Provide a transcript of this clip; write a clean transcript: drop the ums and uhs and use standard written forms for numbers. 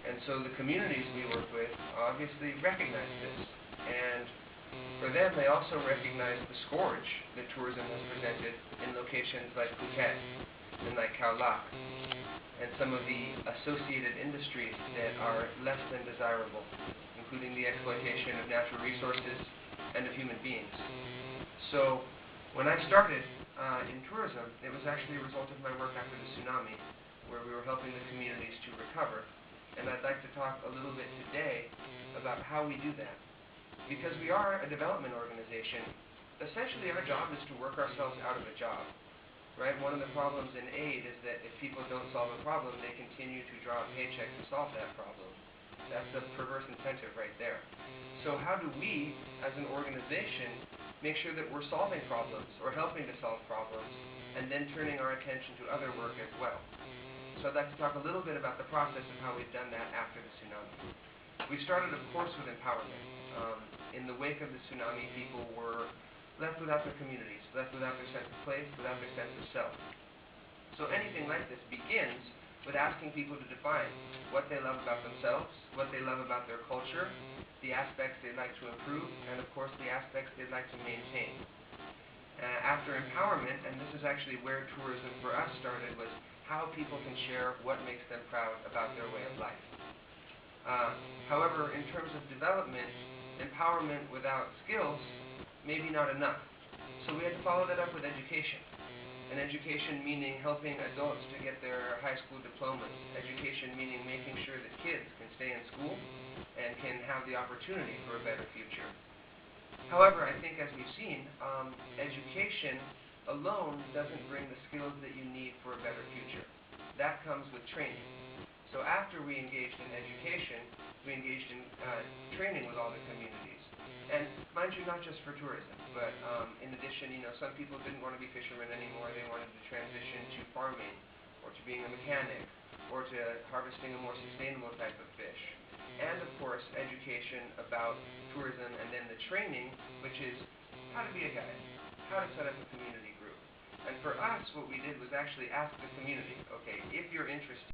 And so the communities we work with obviously recognize this. And for them, they also recognize the scourge that tourism has presented in locations like Phuket and like Khao Lak, and some of the associated industries that are less than desirable, including the exploitation of natural resources and of human beings. So when I started in tourism, it was actually a result of my work after the tsunami, where we were helping the communities to recover. And I'd like to talk a little bit today about how we do that. Because we are a development organization, essentially our job is to work ourselves out of a job. Right? One of the problems in aid is that if people don't solve a problem, they continue to draw a paycheck to solve that problem. That's a perverse incentive right there. So how do we, as an organization, make sure that we're solving problems or helping to solve problems and then turning our attention to other work as well? So I'd like to talk a little bit about the process of how we've done that after the tsunami. We started, of course, with empowerment. In the wake of the tsunami, people were left without their communities, left without their sense of place, without their sense of self. So anything like this begins with asking people to define what they love about themselves, what they love about their culture, the aspects they'd like to improve, and of course the aspects they'd like to maintain. After empowerment, and this is actually where tourism for us started, was how people can share what makes them proud about their way of life. However, in terms of development, empowerment without skills maybe not enough. So we had to follow that up with education. And education meaning helping adults to get their high school diplomas. Education meaning making sure that kids can stay in school and can have the opportunity for a better future. However, I think as we've seen, education alone doesn't bring the skills that you need for a better future. That comes with training. So after we engaged in education, we engaged in training with all the communities. And mind you, not just for tourism, but in addition, some people didn't want to be fishermen anymore. They wanted to transition to farming, or to being a mechanic, or to harvesting a more sustainable type of fish. And of course, education about tourism, and then the training, which is how to be a guide, how to set up a community group. And for us, what we did was actually ask the community, okay, if you're interested